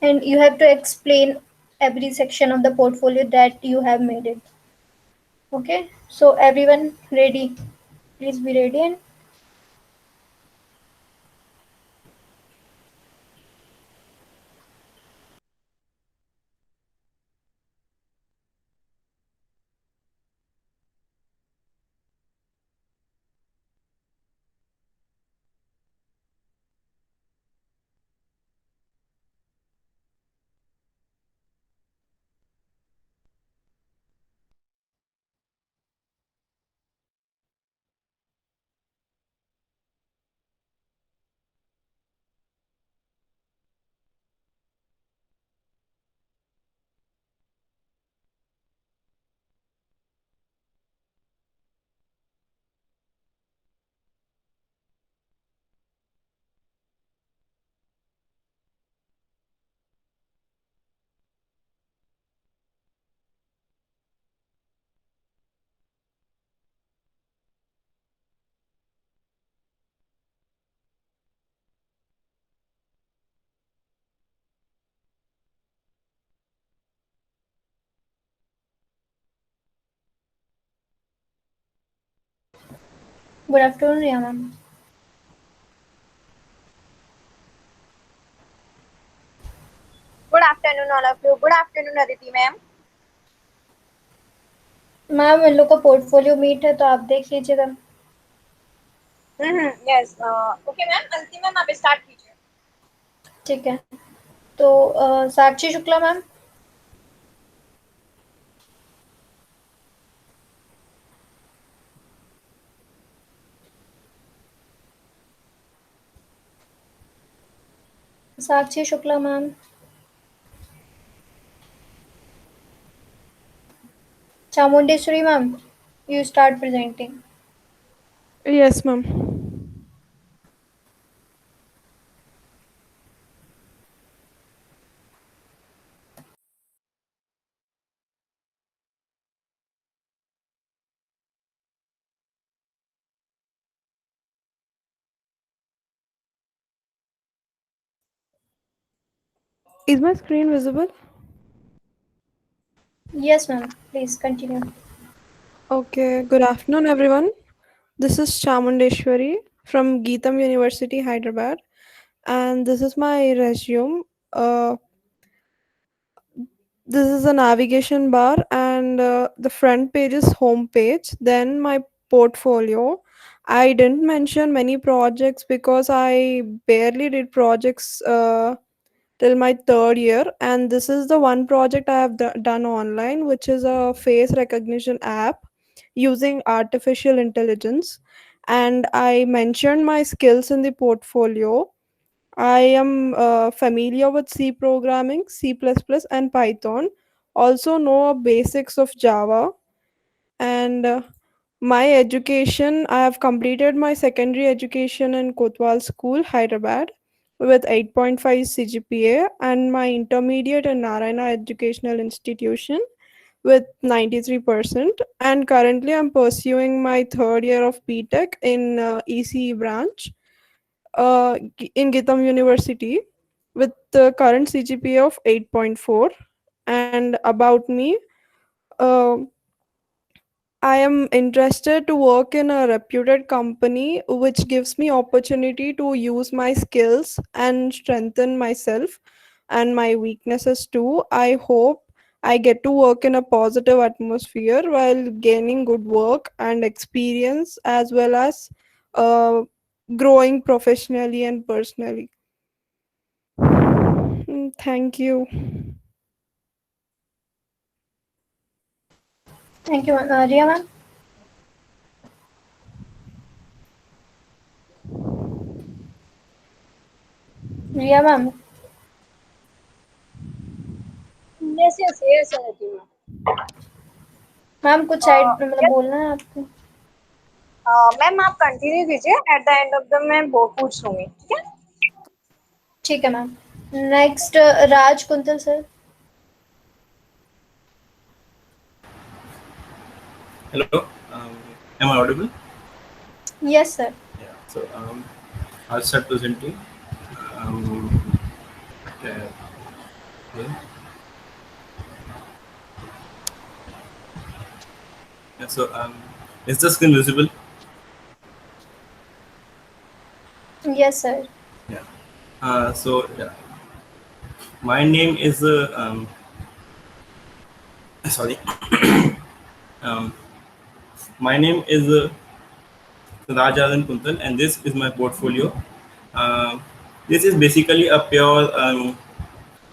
and you have to explain every section of the portfolio that you have made it. Okay, so everyone ready? Please be ready. And good afternoon, Riya ma'am. Good afternoon, all of you. Good afternoon, Aditi ma'am. Ma'am इन लोग का portfolio meet है तो आप देख लीजिएगा. Yes. Okay, ma'am. अंतिम ma'am आप स्टार्ट कीजिए. ठीक है. तो Sakshi Shukla ma'am. Sakshi Shukla ma'am. Chamundeshwari ma'am, you start presenting. Yes, ma'am. Is my screen visible? Yes ma'am, please continue. Okay, good afternoon, everyone. This is Chamundeshwari from Geetam University, Hyderabad, and this is my resume. This is a navigation bar, and the front page is home page. Then my portfolio. I didn't mention many projects because I barely did projects till my third year, and this is the one project I have done online, which is a face recognition app using artificial intelligence. And I mentioned my skills in the portfolio. I am familiar with C programming, C++, and Python. Also know basics of Java. And my education, I have completed my secondary education in Kotwal School, Hyderabad, with 8.5 CGPA, and my intermediate in Narayana Educational Institution with 93%. And currently, I'm pursuing my third year of BTech in ECE branch in Gitam University with the current CGPA of 8.4. And about me, uh, I am interested to work in a reputed company which gives me opportunity to use my skills and strengthen myself and my weaknesses too. I hope I get to work in a positive atmosphere while gaining good work and experience as well as uh, growing professionally and personally. Thank you. Thank you ma'am. Riya ma'am. Riya ma'am. Yes, yes, yes, Aditi ma'am. Ma'am कुछ Uh, side मतलब yes, बोलना है आपको. Ma'am आप continue कीजिए. At the end of the मैं वो पूछ लूंगी. ठीक है. ठीक है ma'am. Next Raj Kuntal sir. Hello, am I audible? Yes sir. Yeah. So I'll start presenting. Um, okay. Okay. Yeah, so is the screen visible? Yes, sir. Yeah. So yeah, my name is sorry. Um, my name is Rajaran Kuntal, and this is my portfolio. Um, this is basically a pure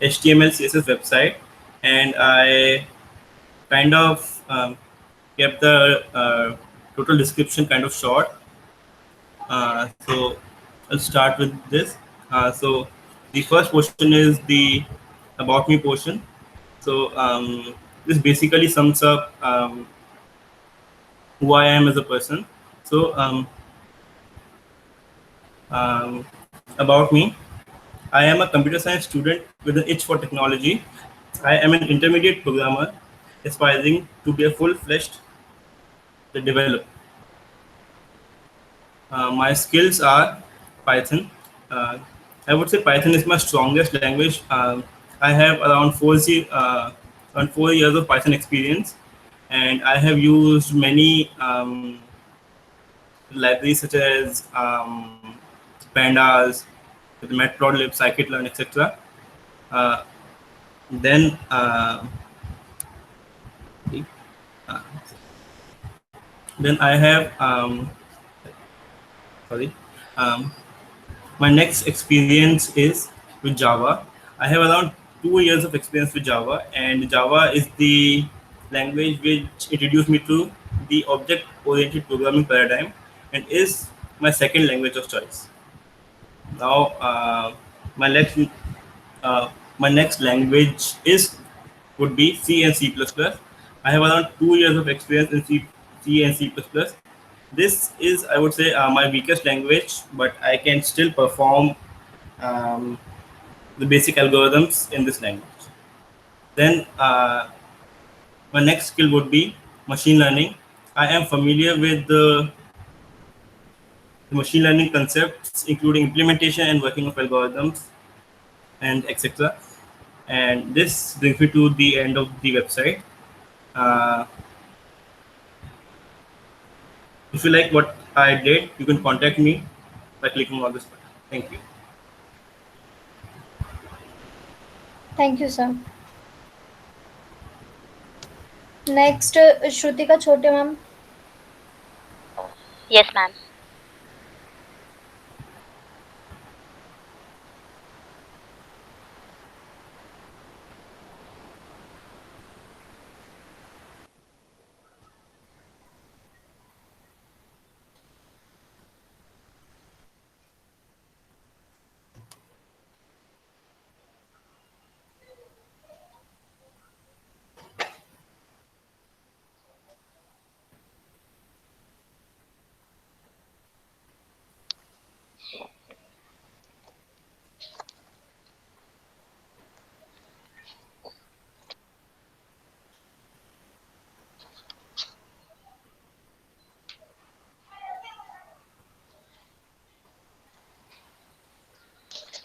HTML CSS website, and I kind of kept the total description kind of short. So I'll start with this. So the first portion is the about me portion. So this basically sums up who I am as a person. So about me, I am a computer science student with an itch for technology. I am an intermediate programmer aspiring to be a full-fledged developer. My skills are Python. Uh, I would say Python is my strongest language. I have around 4 years of Python experience, and I have used many libraries such as Pandas, the Matplotlib, Scikit-learn, etc. Uh, then uh, then I have sorry. Um, my next experience is with Java. I have around 2 years of experience with Java, and Java is the language which introduced me to the object-oriented programming paradigm, and is my second language of choice. Now, my next uh, my next language is would be C and C++. I have around 2 years of experience in C and C++. This is, I would say, my weakest language, but I can still perform um, the basic algorithms in this language. Then my next skill would be machine learning. I am familiar with the machine learning concepts, including implementation and working of algorithms and etc. And this brings me to the end of the website. Uh, if you like what I did, you can contact me by clicking on this button. Thank you. Thank you, sir. Next, Shrutika Chote ma'am. Yes, ma'am.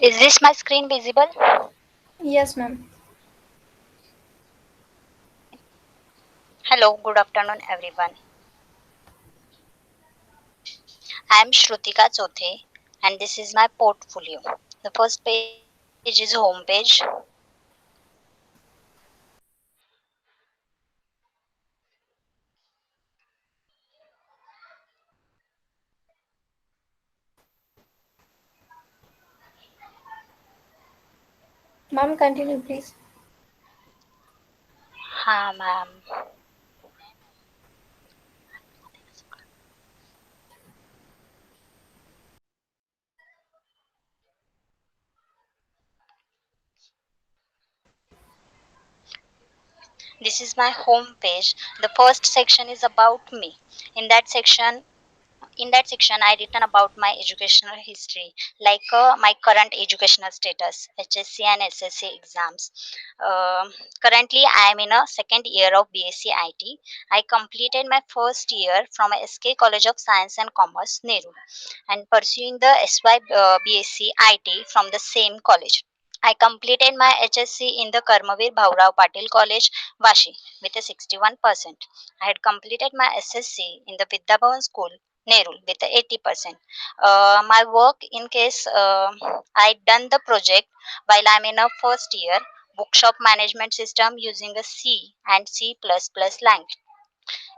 Is this my screen visible? Yes, ma'am. Hello, good afternoon, everyone. I am Shrutika Chothe, and this is my portfolio. The first page is homepage. Ma'am, continue, please. Ha, ma'am. This is my home page. The first section is about me. In that section, I written about my educational history, like my current educational status, HSC and SSC exams. Currently, I am in a second year of BSc IT. I completed my first year from SK College of Science and Commerce, Nehru, and pursuing the SY BSc IT from the same college. I completed my HSC in the Karmavir Bhaurao Patil College, Vashi, with a 61%. I had completed my SSC in the Vidyabhavan School, Nerul, with a 80%. My work in case I done the project while I'm in a first year bookshop management system using a C and C++ language.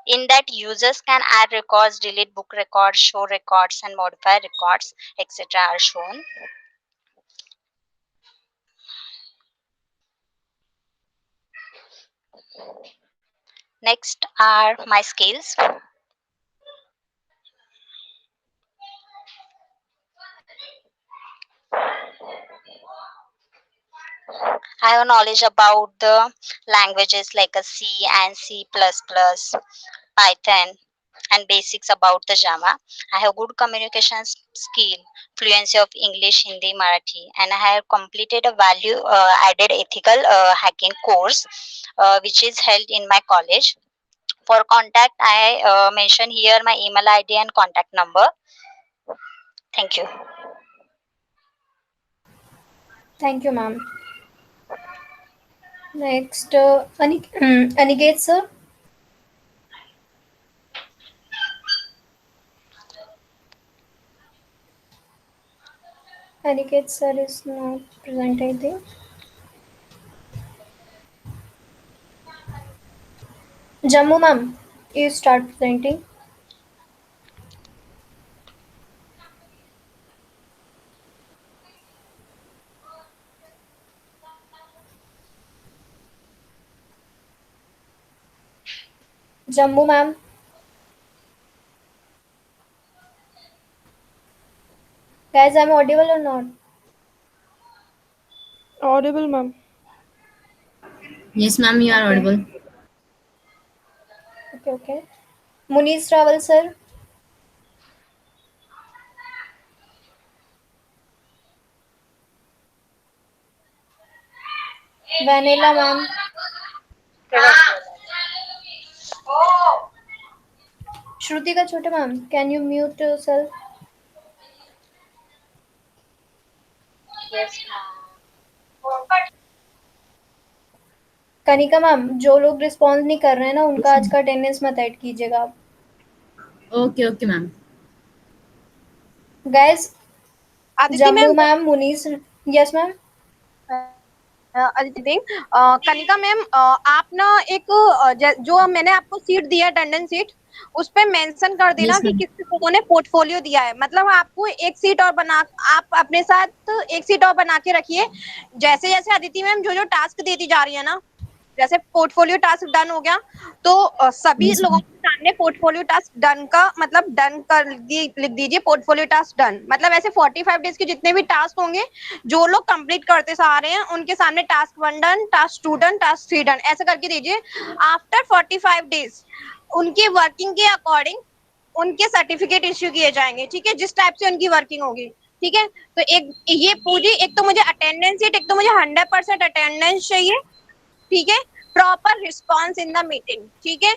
In that, users can add records, delete book records, show records, and modify records, etc. are shown. Next are my skills. I have knowledge about the languages like a C and C++, Python, and basics about the Java. I have good communication skill, fluency of English, Hindi, Marathi, and I have completed a value added ethical hacking course, which is held in my college. For contact, I mention here my email ID and contact number. Thank you. Thank you, ma'am. Next, Aniket sir. Aniket sir is not present, I think. Jammu ma'am, you start presenting. Jammu ma'am. Guys, I'm audible or not? Audible, ma'am. Yes, ma'am, you are Okay. audible. Okay. Munish Rawal sir. Vanilla ma'am. Shrutika Chote ma'am, can you mute yourself? Yes, Kanika ma'am, जो लोग response नहीं कर रहे हैं ना, उनका Yes, आज का अटेंडेंस मत ऐड कीजिएगा आप. okay, ma'am. Guys, Aditi Jammu ma'am, ma'am, Munis, yes ma'am. Aditi Kanika ma'am, आप ना एक जो मैंने आपको सीट दिया अटेंडेंस सीट, उस पे मेंशन कर देना Yes, कि ma'am. किस लोगों ने पोर्टफोलियो दिया है. मतलब आपको एक सीट और बना, आप अपने साथ एक सीट और बना के रखिए. जैसे जैसे अदिति मैम जो जो टास्क देती जा रही है ना, जैसे पोर्टफोलियो टास्क डन हो गया, तो सभी Yes, लोगों ma'am. के सामने पोर्टफोलियो टास्क डन का मतलब डन कर लिख दीजिए. पोर्टफोलियो टास्क डन मतलब ऐसे 45 डेज के जितने भी टास्क होंगे, जो लोग कंप्लीट करते आ रहे हैं, उनके सामने task 1 done, task 2 done, task 3 done ऐसे करके दीजिए. आफ्टर 45 डेज उनके वर्किंग के अकॉर्डिंग उनके सर्टिफिकेट इश्यू किए जाएंगे. ठीक है, जिस टाइप से उनकी वर्किंग होगी. ठीक है, तो एक ये पूरी, एक तो मुझे अटेंडेंस सीट, एक तो मुझे 100% अटेंडेंस चाहिए. ठीक है, proper response in the meeting. ठीक है,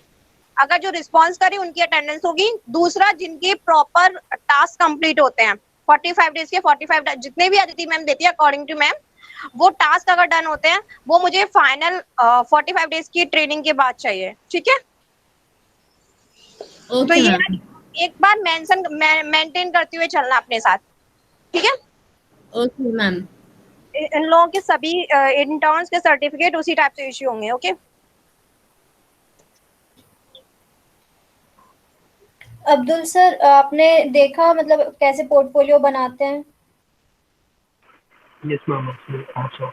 अगर जो रिस्पॉन्स करी उनकी अटेंडेंस होगी. दूसरा, जिनके प्रॉपर टास्क कंप्लीट होते हैं 45 डेज के, 45 जितने भी अदिति मैम देती है अकॉर्डिंग टू मैम, वो टास्क अगर डन होते हैं, वो मुझे फाइनल 45 डेज की ट्रेनिंग के बाद चाहिए. ठीक है, तो Okay, ये ma'am. एक बार मेंटेन करते हुए चलना अपने साथ. ठीक है, Okay, ma'am. इन लोगों के सभी इंटर्न्स के सर्टिफिकेट उसी टाइप से इश्यू होंगे. ओके, अब्दुल सर, आपने देखा मतलब कैसे पोर्टफोलियो बनाते हैं? Yes, ma'am. Also.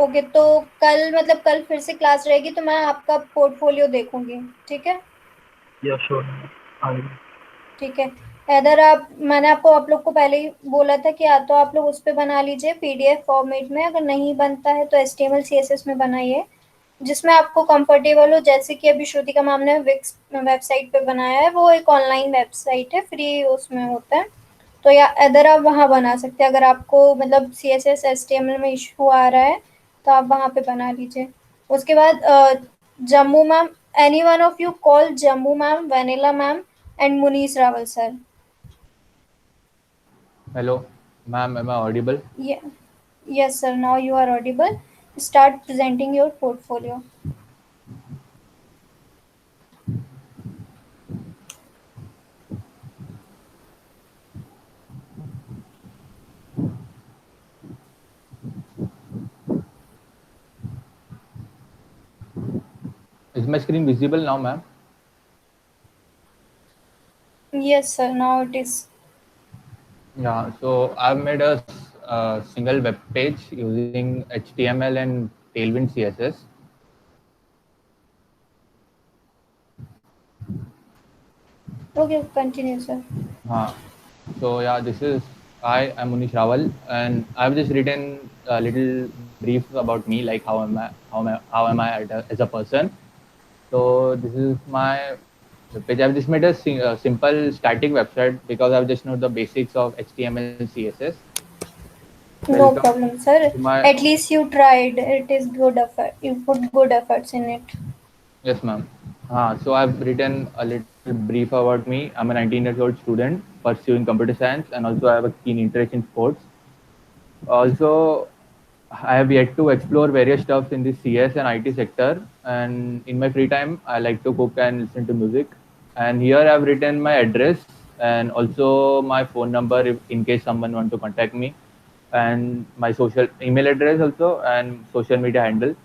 ओके, तो कल मतलब कल फिर से क्लास रहेगी तो मैं आपका पोर्टफोलियो देखूंगी. ठीक है. Yeah, sure. Ma'am. I will. ठीक है. इधर मैंने आप लोग को पहले ही बोला था कि या तो आप लोग उस पर बना लीजिए पीडीएफ फॉर्मेट में, अगर नहीं बनता है तो एचटीएमएल सीएसएस में बनाइए जिसमें आपको कंफर्टेबल हो. जैसे कि अभी श्रुतिका मैम ने विक्स वेबसाइट पे बनाया है, वो एक ऑनलाइन वेबसाइट है, फ्री उसमें होता है. तो या अदर आप वहाँ बना सकते हैं. अगर आपको मतलब CSS HTML में इशू आ रहा है तो आप वहाँ पे बना लीजिए. उसके बाद Jammu ma'am, any one of you call Jammu ma'am, Vanila ma'am and Munis Rawal sir. Hello, ma'am. Am I audible? Yes, sir. Now you are audible. Start presenting your portfolio. Is my screen visible now, ma'am? Yes, sir. Now it is. Yeah, so I've made a single web page using HTML and Tailwind CSS. Okay, continue, sir. So yeah, this is I'm Munish Rawal, and I've just written a little brief about me, like how am I as a person. So this is my webpage. I've just made a simple static website because I've just know the basics of HTML, CSS. No Welcome problem, sir. to my At least you tried. It is good effort. You put good efforts in it. Yes, ma'am. So I've written a little brief about me. I'm a 19 years old student pursuing computer science, and also I have a keen interest in sports. Also, I have yet to explore various stuff in the CS and IT sector. And in my free time, I like to cook and listen to music. And here I've written my address and also my phone number in case someone want to contact me, and my social email address also and social media handle.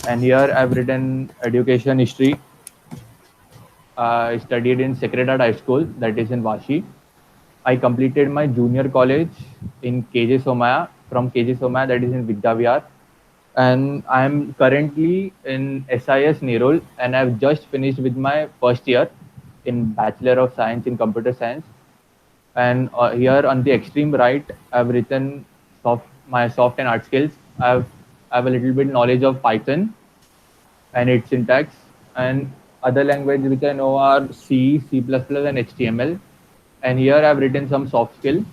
And here I've written education history. I studied in Sacred Heart High School, that is in Vashi. I completed my junior college in KJ Somaya, from KJ Somaya, that is in Vidyavihar. And I'm currently in SIS Nerol, and I've just finished with my first year in Bachelor of Science in Computer Science. And here on the extreme right, I've written my soft and art skills. I have a little bit knowledge of Python and its syntax, and other language which I know are C, C++, and HTML. And here I've written some soft skill.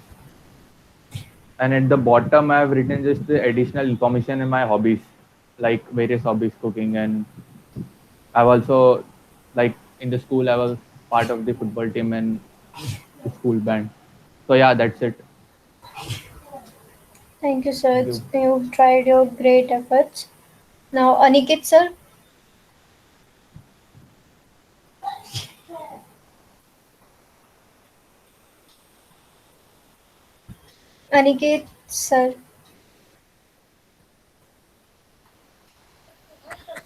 And at the bottom, I've written just the additional information in my hobbies, like various hobbies, cooking, and I've also, like in the school, I was part of the football team and the school band. So yeah, that's it. Thank you, sir. Thank you. You've tried your great efforts. Now, Aniket, sir. Aniket, sir.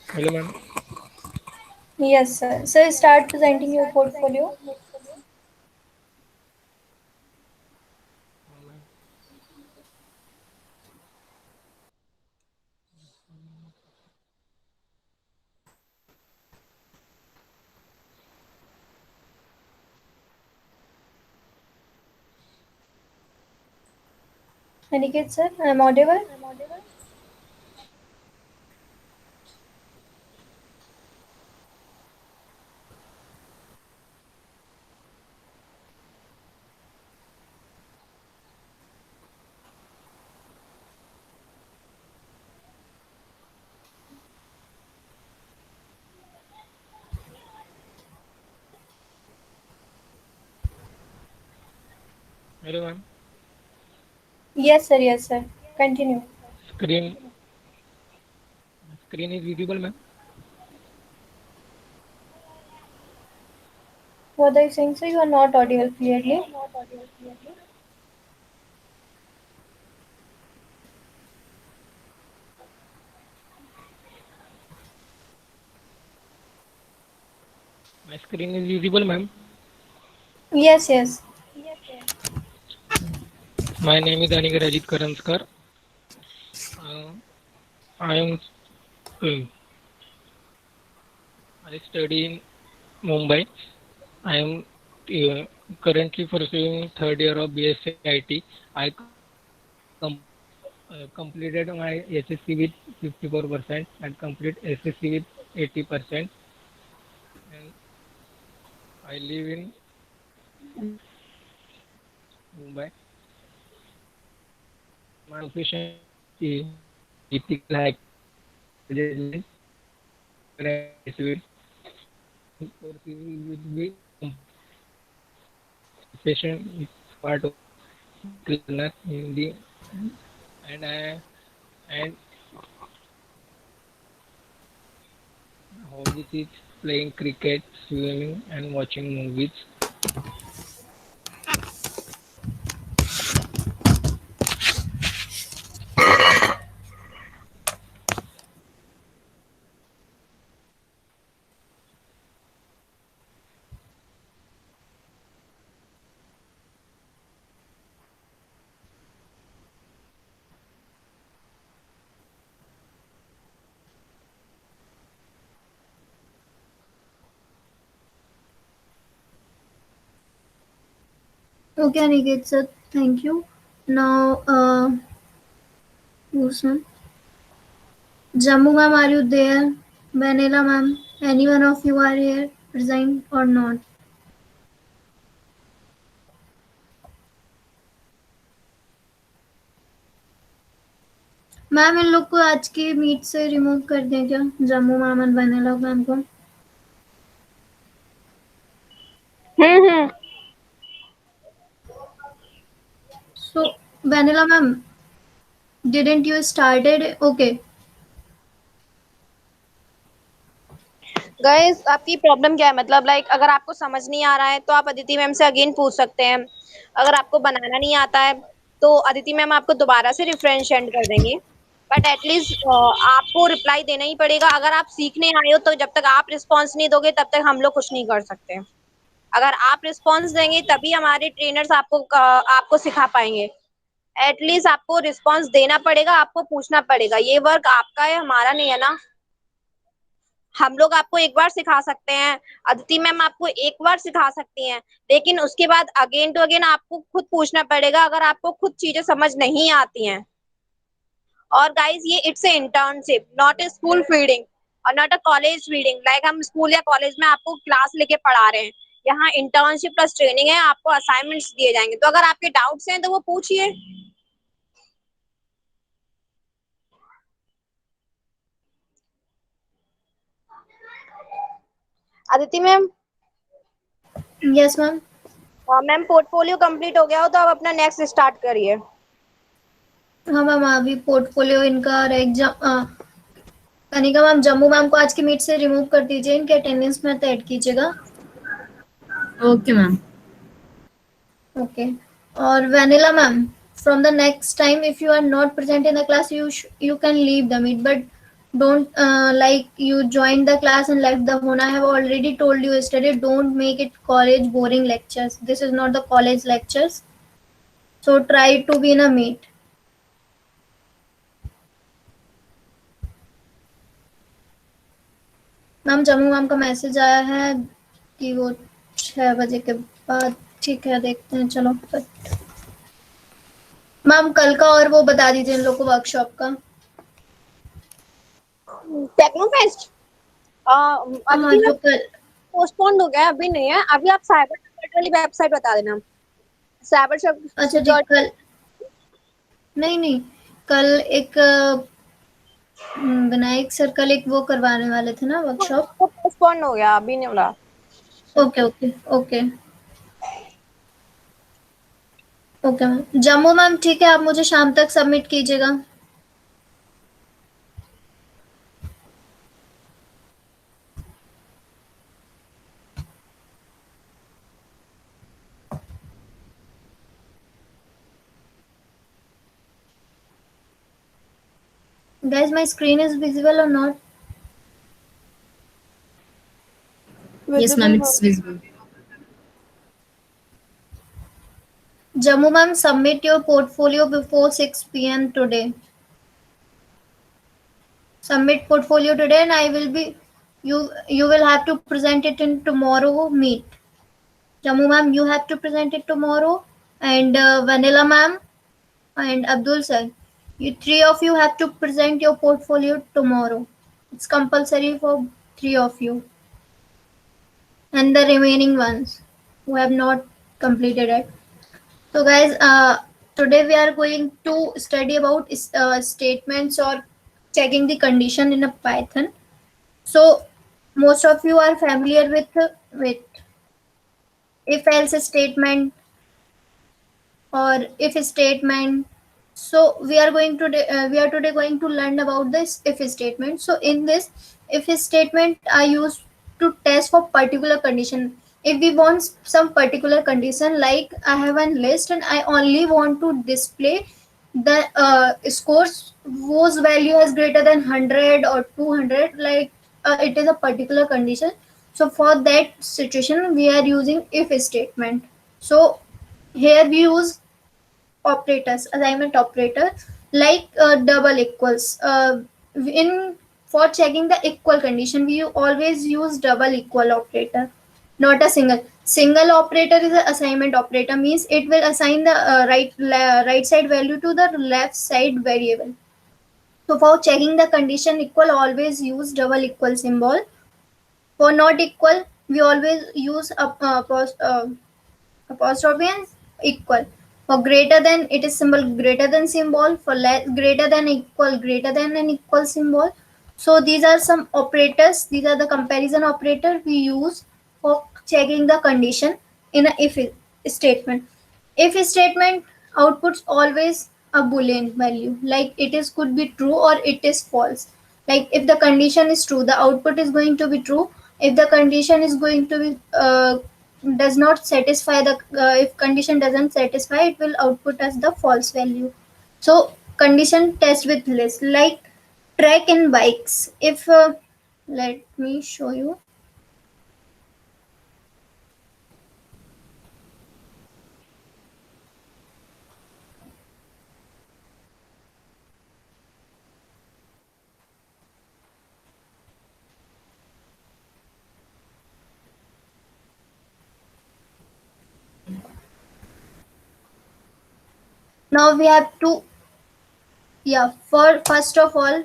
Hello, ma'am. Yes, sir. So start presenting your portfolio. Aniket, sir. I'm audible. Hello, ma'am. Yes, sir. Yes, sir. Continue. Screen screen is visible, ma'am. What are you saying, sir? You are not audible clearly. My screen is visible, ma'am. Yes, yes. My name is Aniket Ajit Karanskar. Uh, I am uh, I study in Mumbai. I am currently pursuing third year of BSc IT. I completed my SSC with 54% and complete SSC with 80%. And I live in Mumbai. My profession is ethical hack management. Civil will be profession is part of learner in the and hobbies is playing cricket, swimming, and watching movies. Okay, Aniket sir, thank you. Now, who's ma'am? Jammu ma'am, are you there? Vanilla ma'am, any one of you are here, present or not? Ma'am इन लोग को आज की meet से remove कर दें क्या, Jammu ma'am और वनीला मैम को? हम्म। So Vanilla ma'am, didn't you started? Okay. Guys आपकी प्रॉब्लम क्या है, मतलब लाइक अगर आपको समझ नहीं आ रहा है तो आप अदिति मैम से अगेन पूछ सकते हैं। अगर आपको बनाना नहीं आता है तो अदिति मैम आपको दोबारा से रेफरेंस सेंड कर देंगे, बट एटलीस्ट आपको रिप्लाई देना ही पड़ेगा। अगर आप सीखने आए हो तो जब तक आप रिस्पॉन्स नहीं दोगे तब तक हम लोग कुछ नहीं कर सकते। अगर आप रिस्पॉन्स देंगे तभी हमारे ट्रेनर्स आपको सिखा पाएंगे। एटलीस्ट आपको रिस्पॉन्स देना पड़ेगा, आपको पूछना पड़ेगा। ये वर्क आपका है, हमारा नहीं है ना। हम लोग आपको एक बार सिखा सकते हैं, अदिति मैम आपको एक बार सिखा सकती हैं, लेकिन उसके बाद अगेन टू अगेन आपको खुद पूछना पड़ेगा अगर आपको खुद चीजें समझ नहीं आती हैं। और गाइस ये it's a internship, not a school feeding और not a college feeding. Like हम स्कूल या कॉलेज में आपको क्लास लेके पढ़ा रहे हैं, यहाँ इंटर्नशिप प्लस ट्रेनिंग है। आपको असाइनमेंट्स दिए जाएंगे, तो अगर आपके डाउट्स हैं तो वो पूछिए। Aditi ma'am. Yes ma'am. Ma'am portfolio complete हो गया हो तो आप अपना नेक्स्ट स्टार्ट करिए। हाँ मैम, अभी पोर्टफोलियो इनका और exam Kanika ma'am, Jammu ma'am को आज की मीट से रिमूव कर दीजिए, इनके अटेंडेंस में तो ऐड कीजिएगा। Okay, ma'am. ओके। और vanilla ma'am, from the next time if you are not present in the class, you can leave the meet, but don't like you joined the class and left the phone. I have already told you yesterday, don't make it college boring lectures. This is not the college lectures, so try to be in a meet. Ma'am Jammu ma'am का message आया है कि वो 6 बजे के बाद। ठीक है, देखते हैं, चलो। मैम कल का और वो बता दीजिए इन लोग को, वर्कशॉप का। टेक्नोफेस्ट हाँ, जो कल पोस्टपोन हो गया, अभी नहीं है। अभी आप साइबर सिक्योरिटी वाली वेबसाइट बता देना। साइबर अच्छा जी, कल नहीं, कल एक विनायक सर कल एक वो करवाने वाले थे ना, वर्कशॉप। पोस्टपोन हो गया, अभी नहीं हो रहा। Okay okay okay okay ma'am. Jammu ma'am ठीक है, आप मुझे शाम तक सबमिट कीजिएगा। Guys, my screen is visible or not? Yes, ma'am, it's visible. Jammu ma'am, submit your portfolio before 6 p.m. today. Submit portfolio today, and I will be you will have to present it in tomorrow meet. Jammu ma'am, you have to present it tomorrow, and Vanilla ma'am and Abdul sir, you three of you have to present your portfolio tomorrow. It's compulsory for three of you, and the remaining ones who have not completed it. So guys, today we are going to study about statements or checking the condition in a Python. So most of you are familiar with if else statement or if statement. So we are today going to learn about this if statement. So in this if statement are used to test for particular condition. If we want some particular condition, like I have a list and I only want to display the scores whose value is greater than 100 or 200, like it is a particular condition. So for that situation we are using if statement. So here we use operators, assignment operator, like double equals. In for checking the equal condition, we always use double equal operator, not a single. Single operator is an assignment operator, means it will assign the right side value to the left side variable. So for checking the condition equal, always use double equal symbol. For not equal, we always use apostrophe and equal. For greater than, it is symbol greater than symbol. For less, greater than equal, greater than an equal symbol. So these are some operators. These are the comparison operator we use for checking the condition in a if statement. If statement outputs always a boolean value, like it is could be true or it is false. Like if the condition is true, the output is going to be true. If the condition is going to be does not satisfy the if condition doesn't satisfy, it will output as the false value. So condition test with list, like track in bikes. If let me show you. Now we have to, yeah, for first of all,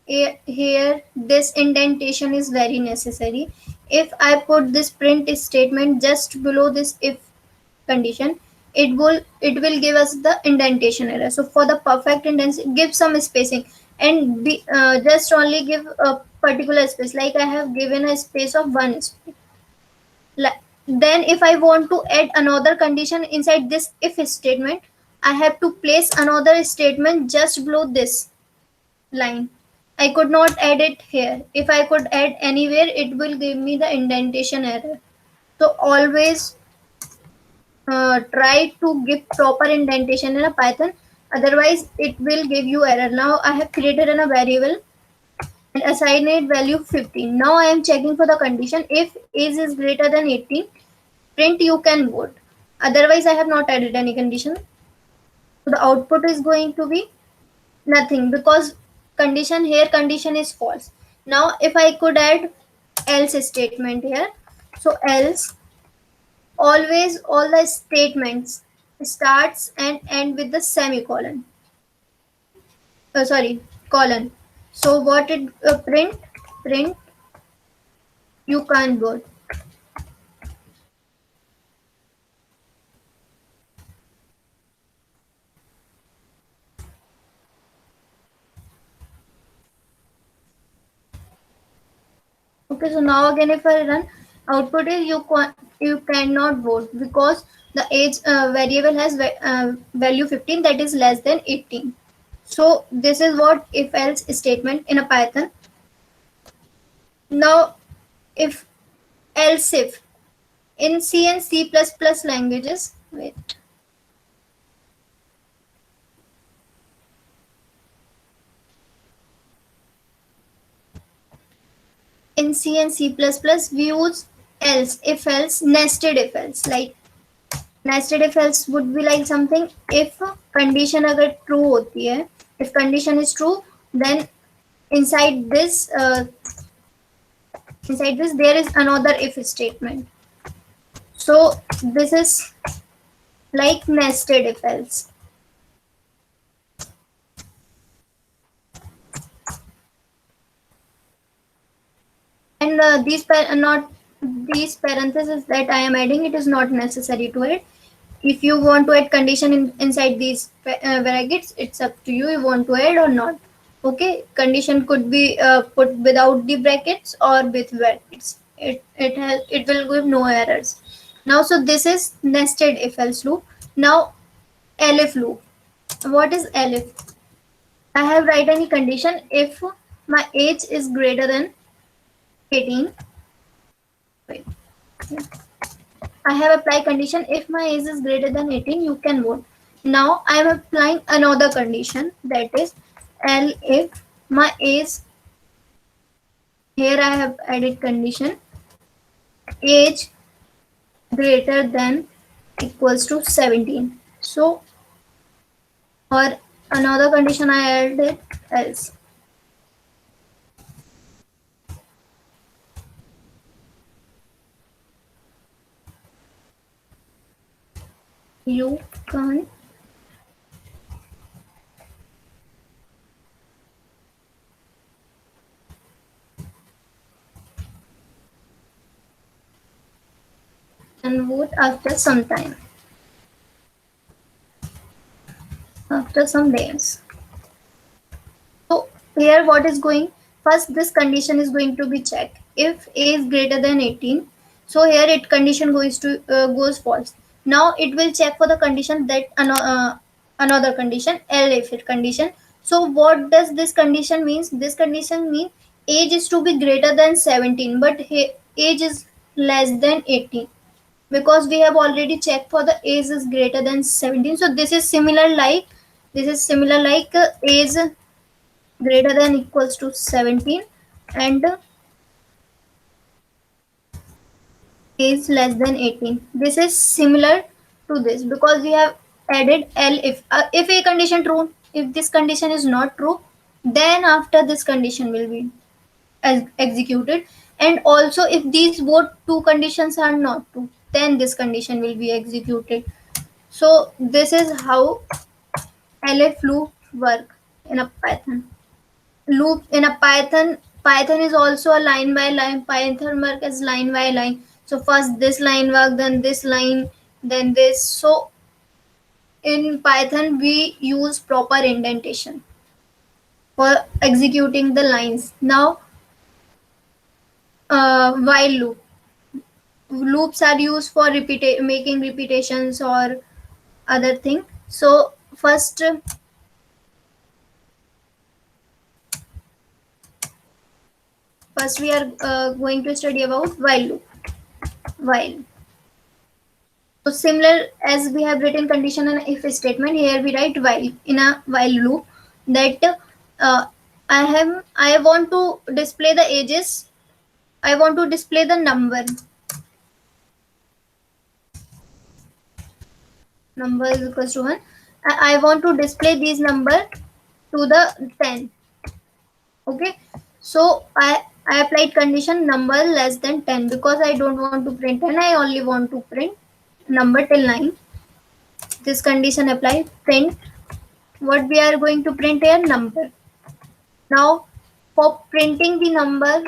here this indentation is very necessary. If I put this print statement just below this if condition, it will give us the indentation error. So for the perfect indentation, give some spacing and be just only give a particular space, like I have given a space of 1 space. Then if I want to add another condition inside this if statement, I have to place another statement just below this line. I could not add it here. If I could add anywhere, it will give me the indentation error. So always try to give proper indentation in a Python. Otherwise, it will give you error. Now I have created a variable and assign it value 15. Now I am checking for the condition. If age is greater than 18, print you can vote. Otherwise, I have not added any condition. So the output is going to be nothing, because condition is false. Now if I could add else statement here, so else, always all the statements starts and end with the semicolon, sorry, colon. So what it print you can't vote. Okay, so now again if I run, output is you cannot vote, because the age variable has value 15, that is less than 18. So this is what if else statement in a Python. Now if else if in C and C++ languages, wait, in C and C++ we use else, if else, nested if else. Like nested if else would be like something, if condition अगर true होती है, if condition is true, then inside this there is another if statement. So this is like nested if else. And these parentheses that I am adding, it is not necessary to add. If you want to add condition inside these brackets, it's up to you. You want to add or not. Okay, condition could be put without the brackets or with brackets. It will give no errors. Now, so this is nested if else loop. Now elif loop. What is elif? I have write any condition if my age is greater than 18. Wait. I have applied condition if my age is greater than 18, you can vote. Now I am applying another condition, that is L if my age, here I have added condition age greater than equals to 17. So, or another condition I added else. You can vote after some time, after some days. So here what is going, first this condition is going to be checked. If a is greater than 18, so here it condition goes false. Now it will check for the condition that another condition, L if it condition. So what does this condition means? This condition means age is to be greater than 17, but age is less than 18, because we have already checked for the age is greater than 17. So this is similar like age greater than equals to 17 and is less than 18. This is similar to this because we have added L if a condition true. If this condition is not true, then after this condition will be executed, and also if these both two conditions are not true, then this condition will be executed. So this is how LF loop work in a Python. Loop in a Python is also a line by line. Python work as line by line. So first this line work, then this line, then this. So in Python we use proper indentation for executing the lines. Now while loops are used for making repetitions or other thing. So first we are going to study about while loop. While, so similar as we have written condition and if statement, here we write while in a while loop, that I want to display the ages. I want to display the number. Number is equals to 1. I want to display these number to the 10. Okay, so I applied condition number less than 10 because I don't want to print 10. I only want to print number till 9. This condition applied. Print. What we are going to print here? Number. Now for printing the number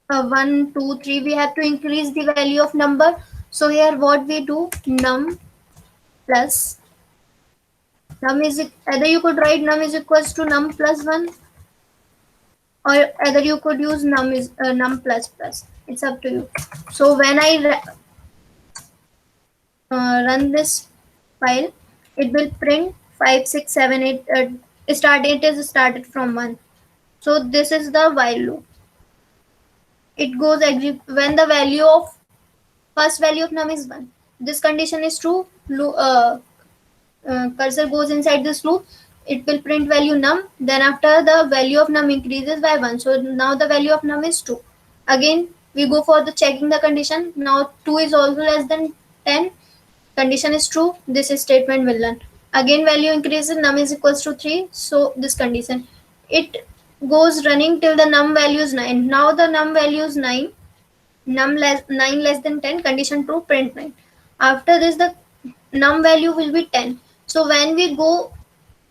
1, 2, 3, we have to increase the value of number. So here what we do, num plus num is, either you could write num is equals to num plus 1, or either you could use num is num plus plus. It's up to you. So when I run this file, it will print 5, 6, 7, 8. It is started from 1. So this is the while loop. It goes when the value of first value of num is 1. This condition is true. Cursor goes inside this loop. It will print value num. Then after the value of num increases by 1. So now the value of num is 2. Again we go for the checking the condition. Now 2 is also less than 10. Condition is true. This statement will run. Again value increases, num is equals to 3. So this condition, it goes running till the num value is 9. Now the num value is 9. 9 less than 10. Condition true. Print 9. After this the num value will be 10. So when we go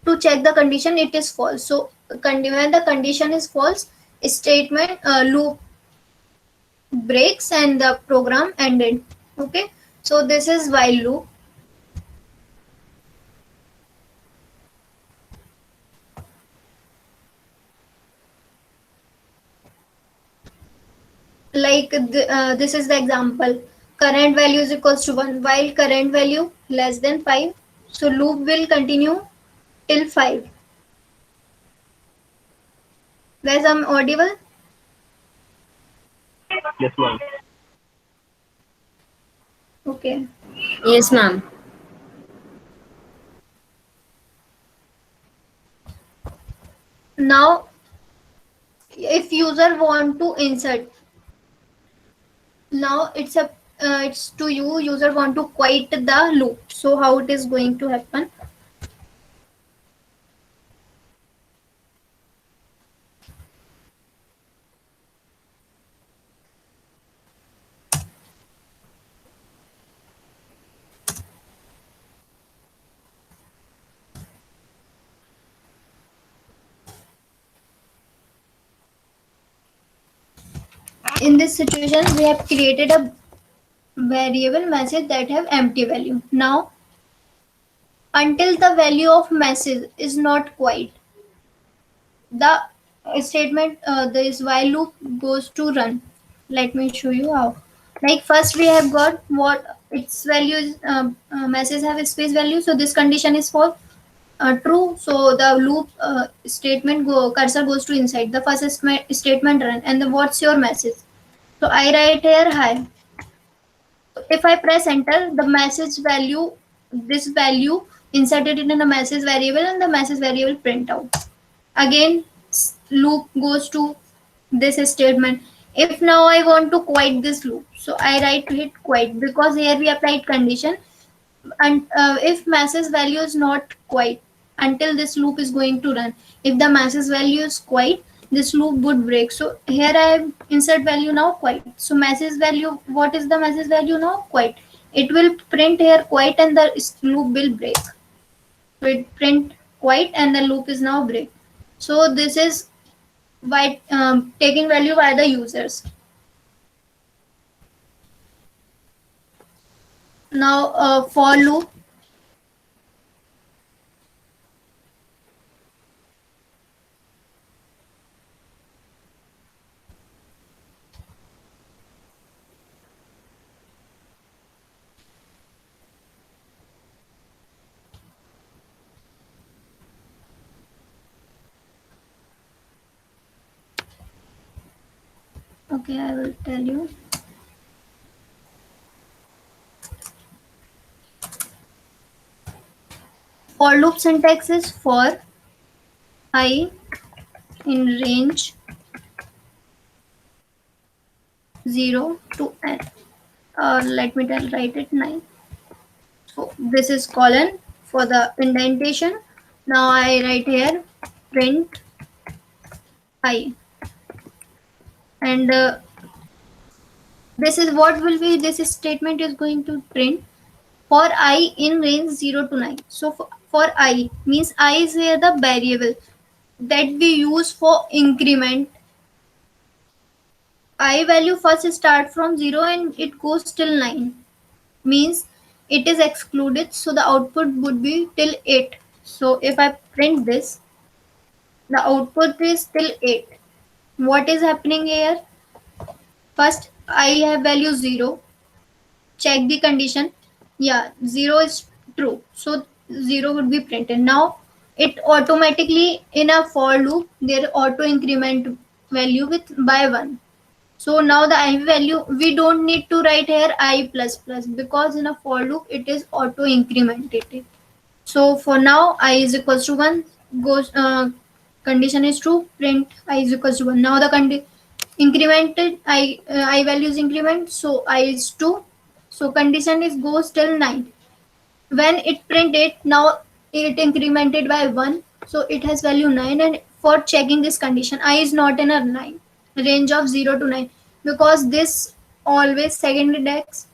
to check the condition, it is false. So when the condition is false, statement loop breaks and the program ended. Okay, so this is while loop. Like this is the example. Current value is equals to 1 while current value less than 5. So loop will continue till 5. Guys, I'm audible? Yes, ma'am. Okay. Yes, ma'am. Now, if user want to insert, now it's to you. User want to quit the loop. So how it is going to happen? In this situation, we have created a variable message that have empty value. Now, until the value of message is not quite, the statement this while loop goes to run. Let me show you how. Like first we have got what its value is, message have a space value, so this condition is for true. So the loop statement cursor goes to inside the first statement run, and the what's your message. So I write here hi. If I press enter, the message value, this value inserted in a message variable, and the message variable print out. Again, loop goes to this statement. If now I want to quit this loop, so I write hit quit, because here we applied condition, and if message value is not quite, until this loop is going to run. If the message value is quite, this loop would break. So here I insert value now quite. So message value, what is the message value now? Quite. It will print here quite, and the loop will break. So it print quite, and the loop is now break. So this is by taking value by the users. Now for loop, okay, I will tell you. For loop syntax is for I in range 0 to n. Let me write it 9. So this is colon for the indentation. Now I write here print I, and this is what will be, this statement is going to print for I in range 0 to 9. So for I means I is here the variable that we use for increment. I value first start from 0 and it goes till 9, means it is excluded, so the output would be till 8. So if I print this, the output is till 8. What is happening here? First I have value 0, check the condition. Yeah, 0 is true, so 0 would be printed. Now it automatically in a for loop there auto increment value with by 1. So now the I value, we don't need to write here I plus plus, because in a for loop it is auto incremented. So for now I is equals to 1, goes condition is true, print I is equals to 1. Now the incremented I value is increment, so I is 2. So condition is goes till 9. When it printed, now it incremented by 1, so it has value 9. And for checking this condition, I is not in a 9 range of 0 to 9, because this always second index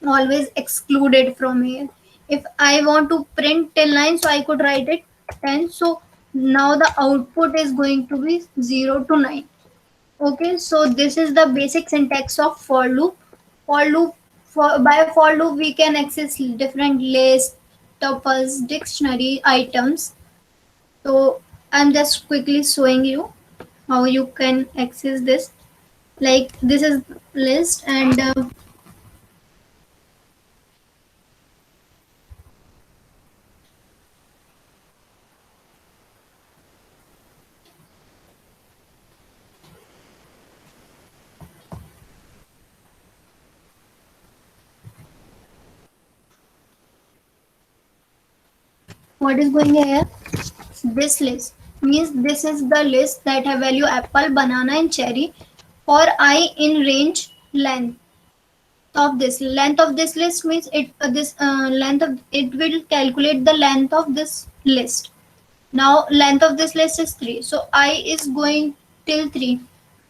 always excluded from here. If I want to print till 9, so I could write it 10. So now the output is going to be 0 to 9. Okay, so this is the basic syntax of for loop. For loop, by for loop we can access different lists, tuples, dictionary items. So I'm just quickly showing you how you can access this. Like this is list, and what is going here? This list means this is the list that have value apple, banana and cherry for I in range length of this. Length of this list means it this length of it will calculate the length of this list. Now length of this list is 3, so I is going till 3.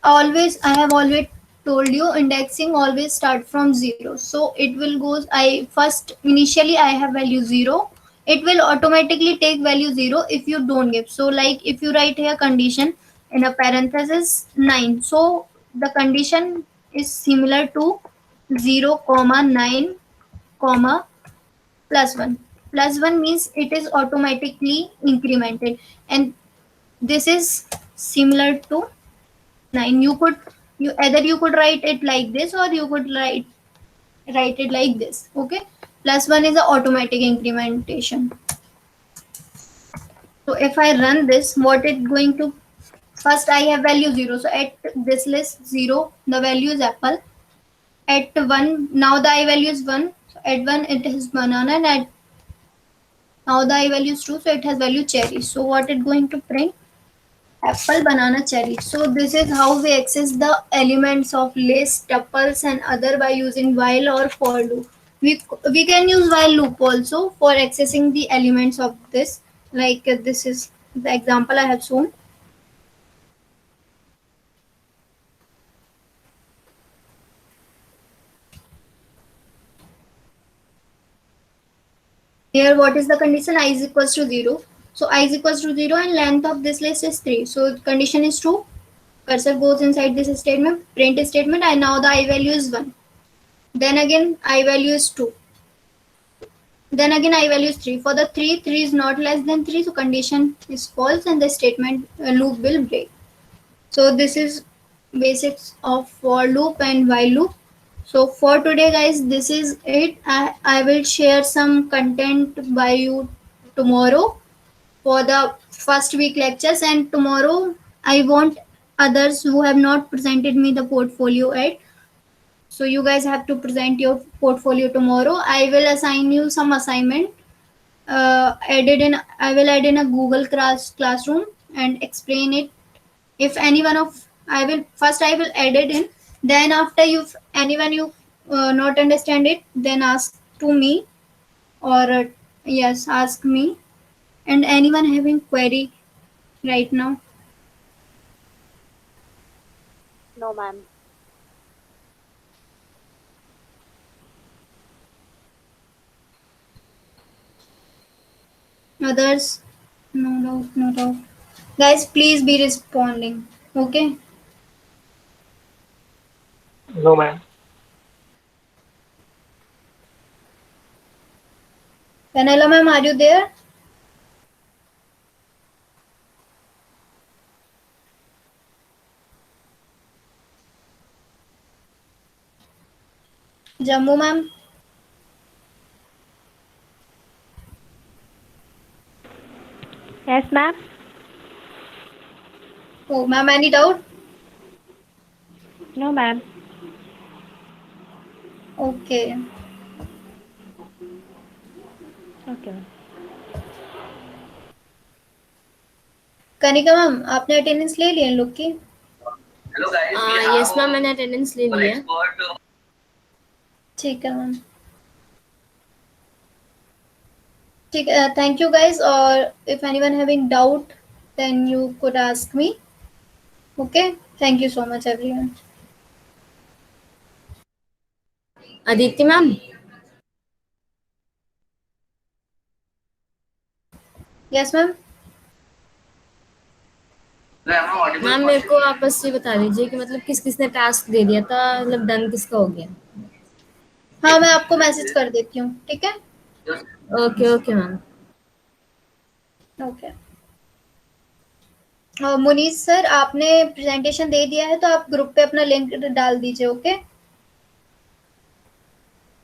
Always, I have always told you, indexing always start from 0, so it will goes, I first initially I have value 0, it will automatically take value 0 if you don't give. So like if you write here condition in a parenthesis 9, so the condition is similar to 0 comma 9 comma plus 1. Plus 1 means it is automatically incremented, and this is similar to 9. You could write it like this, or you could write it like this. Okay, plus 1 is the automatic incrementation. So if I run this, what it going to, first I have value 0, so at this list 0 the value is apple. At 1 now the I value is 1, so at 1 it is banana, and at now the I value is 2, so it has value cherry. So what it going to print? Apple, banana, cherry. So this is how we access the elements of list, tuples and other by using while or for loop. We can use while loop also for accessing the elements of this. Like this is the example I have shown. Here what is the condition? I is equals to 0. So I is equals to 0 and length of this list is 3. So condition is true. Cursor goes inside this statement, print statement, and now the I value is 1. Then again I value is 2. Then again I value is 3. For the 3 is not less than 3, so condition is false and the statement loop will break. So this is basics of for loop and while loop. So for today guys, this is it. I will share some content by you tomorrow for the first week lectures, and tomorrow I want others who have not presented me the portfolio yet. So you guys have to present your portfolio tomorrow. I will assign you some assignment. I will add in a Google Classroom and explain it. If anyone of I will add it in. Then after anyone you not understand it, then ask to me, or yes, ask me. And anyone having query right now? No, ma'am. Others? No doubt, no doubt. Guys, please be responding. Okay. No, ma'am. Vanilla ma'am, are you there? Jammu ma'am? Yes, ma'am. Oh, ma'am, any doubt? No, ma'am. Okay. Okay. Kanika ma'am, आपने attendance ले लिया इन लोग की? Yes ma'am, मैंने attendance ले लिया। ठीक है मैम। ठीक है, thank you guys, or if anyone having doubt then you could ask me. Okay, thank you so much everyone. Aditi ma'am, Yes ma'am. Ma'am मेरे को आप बस ये बता दीजिए कि मतलब किस किसने टास्क दे दिया था, मतलब डन किसका हो गया? हाँ, मैं आपको मैसेज कर देती हूँ, ठीक है? Okay okay ma'am. Okay. Munis sir, आपने प्रेजेंटेशन दे दिया है तो आप ग्रुप पे अपना लिंक डाल दीजिए। ओके।